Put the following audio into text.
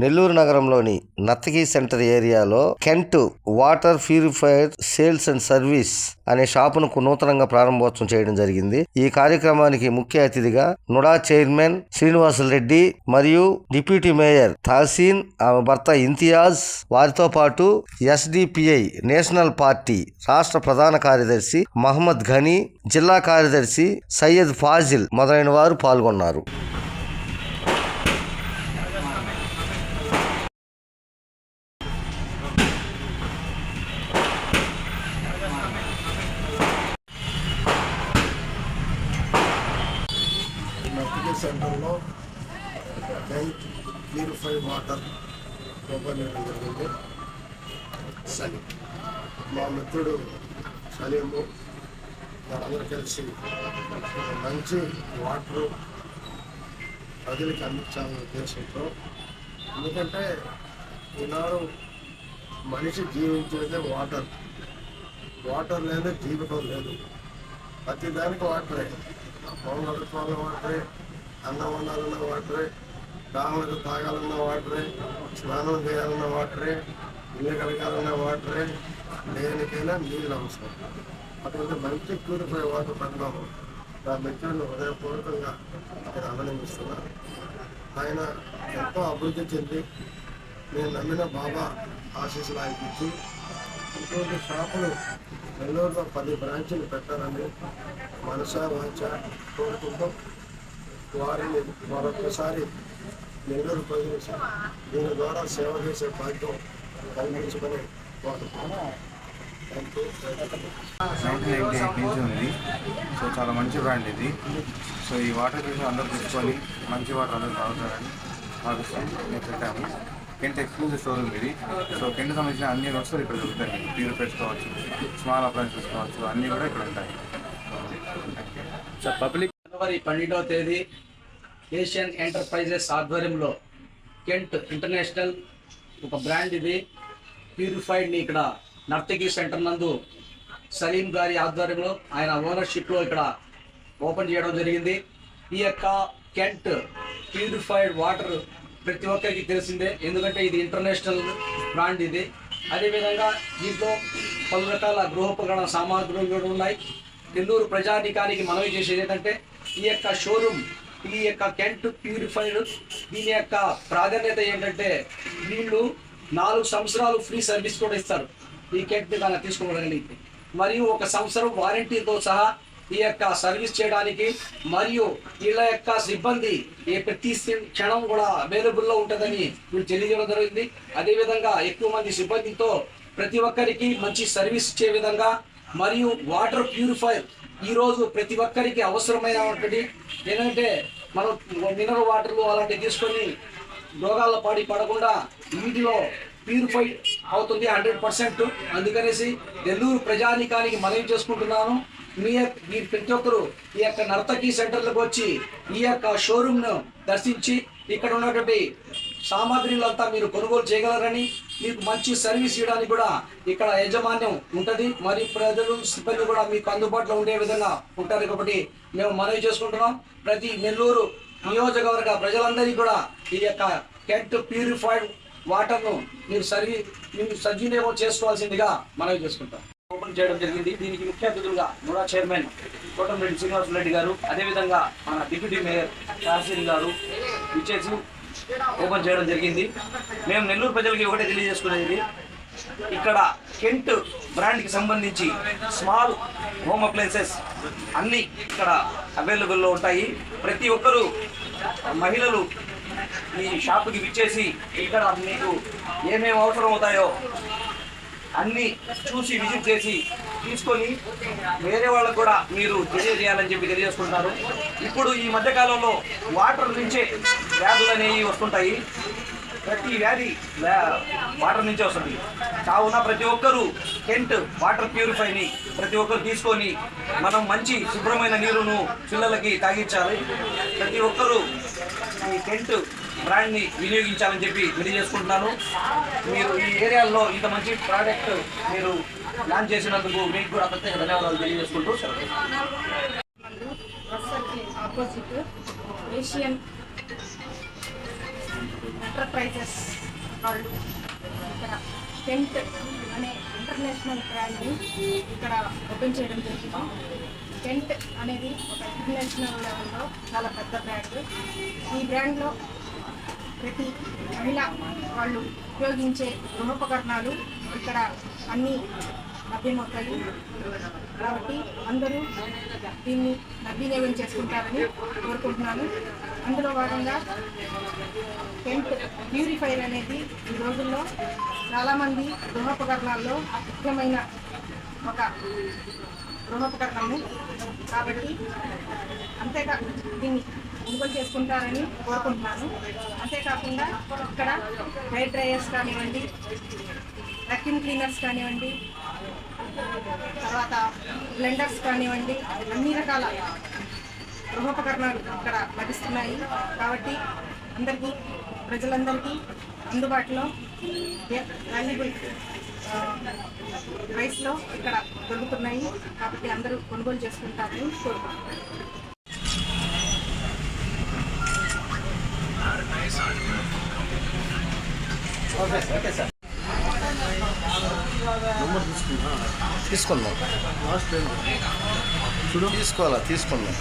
నెల్లూరు నగరంలోని నత్తకి సెంటర్ ఏరియాలో Kent water purifier sales and service అనే షాపును నూతనంగా ప్రారంభోత్సవం చేయడం జరిగింది. ఈ కార్యక్రమానికి ముఖ్య అతిథిగా నుడా చైర్మన్ శ్రీనివాసులు రెడ్డి మరియు డిప్యూటీ మేయర్ తాసీన్, ఆమె భర్త ఇంతియాజ్, వారితో పాటు ఎస్డిపిఐ నేషనల్ పార్టీ రాష్ట్ర ప్రధాన కార్యదర్శి మహమ్మద్ ఘనీ, జిల్లా కార్యదర్శి సయ్యద్ ఫాజిల్ మొదలైన వారు పాల్గొన్నారు. సెంటర్లో కెంట్ ప్యూరిఫైడ్ వాటర్ ఓపెన్ చేయడం జరిగింది. సలీం, మా మిత్రుడు సలీము, వాళ్ళందరూ కలిసి మంచి వాటరు ప్రజలకు అందించాలనే ఉద్దేశంతో, ఎందుకంటే ఈనాడు మనిషి జీవించేదే వాటర్ లేదే జీవితం లేదు. ప్రతి దానికి వాటరే, పౌన్ నడుపుకోవాలన్న వాటరే, అన్నం వండాలన్న వాటరే, దాహలకు తాగాలన్న వాటరే, స్నానం చేయాలన్న వాటరే, ఇల్లు కడగాలన్న వాటరే, దేనికైనా నీళ్ళు అవసరం. అటువంటి మంచి ప్యూరిఫై వాటర్ పెడదాము. నా మిత్రులు హృదయపూర్వకంగా నేను అభినందిస్తున్నాను. ఆయన ఎంతో అభివృద్ధి చెంది నేను నమ్మిన బాబా ఆశీస్సులు ఆయనకి ఇచ్చి ఇటువంటి షాపులు నెల్లూరులో 10 బ్రాంచీలు పెట్టాలని మనసా వాంఛ కోరుకుంటూ వారిని మరొకసారి నెల్లూరు ప్రజలు దీని ద్వారా సేవ చేసే భాగ్యం కల్పించమని కోరుకుంటున్నాను. 1998 నుంచి ఉంది. సో చాలా మంచి బ్రాండ్ ఇది. సో ఈ వాటర్ గురించి అందరూ తెచ్చుకొని మంచి వాటర్ అందరూ తాగుతారని భావిస్తాం మేము పెట్టాము. కెంట్ ఎక్స్క్లూజివ్ షోరూమ్ ఇది. సో కెంట్ సంబంధించిన అన్ని వస్తువులు ఇక్కడ దొరుకుతాయి. ప్యూరిఫైర్స్ కావచ్చు, స్మాల్ అప్లయన్సెస్ కావచ్చు, అన్నీ కూడా ఇక్కడ ఉంటాయి. పబ్లిక్ జనవరి 12వ తేదీ ఏషియన్ ఎంటర్ప్రైజెస్ ఆధ్వర్యంలో కెంట్ ఇంటర్నేషనల్ ఒక బ్రాండ్ ఇది ప్యూరిఫైడ్ని ఇక్కడ నర్తకి సెంటర్ నందు సలీం గారి ఆధ్వర్యంలో ఆయన ఓనర్షిప్లో ఇక్కడ ఓపెన్ చేయడం జరిగింది. ఈ యొక్క కెంట్ ప్యూరిఫైడ్ వాటర్ ప్రతి ఒక్కరికి తెలిసిందే, ఎందుకంటే ఇది ఇంటర్నేషనల్ బ్రాండ్ ఇది. అదేవిధంగా దీంట్లో పలు రకాల గృహోపకరణ సామాగ్రులు కూడా ఉన్నాయి. నెల్లూరు ప్రజానీకానికి మనవి చేసేది ఏంటంటే ఈ యొక్క షోరూమ్, ఈ యొక్క కెంట్ ప్యూరిఫైడ్ దీని యొక్క ప్రాధాన్యత ఏంటంటే వీళ్ళు 4 సంవత్సరాలు ఫ్రీ సర్వీస్ కూడా ఇస్తారు ఈ కెంట్ కన్నా తీసుకోగలిగితే, మరియు 1 సంవత్సరం వారంటీతో సహా ఈ యొక్క సర్వీస్ చేయడానికి, మరియు వీళ్ళ యొక్క సిబ్బంది ప్రతి క్షణం కూడా అవైలబుల్లో ఉంటుందని వీళ్ళు తెలియజేయడం జరిగింది. అదేవిధంగా ఎక్కువ మంది సిబ్బందితో ప్రతి ఒక్కరికి మంచి సర్వీస్ ఇచ్చే విధంగా, మరియు వాటర్ ప్యూరిఫైర్ ఈరోజు ప్రతి ఒక్కరికి అవసరమైనటువంటి ఏంటంటే మనం మినరల్ వాటర్లు అలాంటివి తీసుకొని రోగాల్లో పడకుండా వీటిలో ప్యూరిఫై అవుతుంది 100%. అందుకనేసి నెల్లూరు ప్రజానీకానికి మనవి చేసుకుంటున్నాను, మీరు ప్రతి ఒక్కరు ఈ యొక్క నర్తకి సెంటర్లకు వచ్చి ఈ యొక్క షోరూమ్ను దర్శించి ఇక్కడ ఉన్నటువంటి సామాగ్రిలంతా మీరు కొనుగోలు చేయగలరని, మీకు మంచి సర్వీస్ ఇవ్వడానికి కూడా ఇక్కడ యాజమాన్యం ఉంటుంది, మరియు ప్రజలు సిబ్బంది కూడా మీకు అందుబాటులో ఉండే విధంగా ఉంటారు. కాబట్టి మేము మనవి చేసుకుంటున్నాం, ప్రతి నెల్లూరు నియోజకవర్గ ప్రజలందరికీ కూడా ఈ యొక్క కెంట్ ప్యూరిఫైడ్ వాటర్ను మీరు సద్వినియోగం చేసుకోవాల్సిందిగా మనవి చేసుకుంటాం. ఓపెన్ చేయడం జరిగింది. దీనికి ముఖ్య అతిథులుగా నుడా చైర్మన్ కోటంరెడ్డి శ్రీనివాసులు రెడ్డి గారు, అదేవిధంగా మన డిప్యూటీ మేయర్ తాసీన్ గారు ఇచ్చేసి ఓపెన్ చేయడం జరిగింది. మేము నెల్లూరు ప్రజలకి ఒకటే తెలియజేసుకునేది, ఇక్కడ కెంట్ బ్రాండ్కి సంబంధించి స్మాల్ హోమ్ అప్లయన్సెస్ అన్నీ ఇక్కడ అవైలబుల్లో ఉంటాయి. ప్రతి ఒక్కరూ మహిళలు ఈ షాపుకి విచ్చేసి ఇక్కడ మీకు ఏమేమి అవసరం అవుతాయో అన్నీ చూసి విజిట్ చేసి తీసుకొని వేరే వాళ్ళకు కూడా మీరు తెలియజేయాలని చెప్పి తెలియజేసుకుంటారు. ఇప్పుడు ఈ మధ్యకాలంలో వాటర్ నుంచే వ్యాధులు అనేవి వస్తుంటాయి. ప్రతి వ్యాధి వాటర్ నుంచే వస్తుంది. కావున ప్రతి ఒక్కరూ కెంట్ వాటర్ ప్యూరిఫైని ప్రతి ఒక్కరు తీసుకొని మనం మంచి శుభ్రమైన నీరును పిల్లలకి తాగించాలి. ప్రతి ఒక్కరూ ఈ కెంట్ బ్రాండ్ని వినియోగించాలని చెప్పి తెలియజేసుకుంటున్నాను. మీరు ఈ ఏరియాలో ఇంత మంచి ప్రోడక్ట్ మీరు లాంచ్ చేసినందుకు మీకు కూడా ప్రత్యేక ధన్యవాదాలు తెలియజేసుకుంటూ ఆపోజిట్ ఏషియన్ ఎంటర్ప్రైజెస్ వాళ్ళు ఇక్కడ కెంట్ అనే ఇంటర్నేషనల్ బ్రాండ్ని ఇక్కడ ఓపెన్ చేయడం జరిగింది. కెంట్ అనేది ఒక ఇంటర్నేషనల్ లెవెల్లో చాలా పెద్ద బ్రాండ్. ఈ బ్రాండ్లో ప్రతి మహిళ వాళ్ళు ఉపయోగించే గృహోపకరణాలు ఇక్కడ అన్నీ లభ్యమవుతాయి. కాబట్టి అందరూ దీన్ని సద్వినియోగం చేసుకుంటారని కోరుకుంటున్నాను. అందులో భాగంగా కెంట్ ప్యూరిఫైర్ అనేది ఈ రోజుల్లో చాలామంది గృహోపకరణాల్లో ముఖ్యమైన ఒక గృహోపకరణము. కాబట్టి అంతేకా దీన్ని కొనుగోలు చేసుకుంటారని కోరుకుంటున్నాను. అంతేకాకుండా ఇక్కడ హెయిర్ డ్రైయర్స్ కానివ్వండి, వాక్యూమ్ క్లీనర్స్ కానివ్వండి, తర్వాత బ్లెండర్స్ కానివ్వండి, అన్ని రకాల గృహోపకరణాలు ఇక్కడ లభిస్తున్నాయి. కాబట్టి అందరికీ, ప్రజలందరికీ అందుబాటులో వాల్యుబుల్ ప్రైస్లో ఇక్కడ దొరుకుతున్నాయి. కాబట్టి అందరూ కొనుగోలు చేసుకుంటారని కోరుకుంటున్నాను. తీసుకుందాం, తీసుకోవాలా, తీసుకుందాం.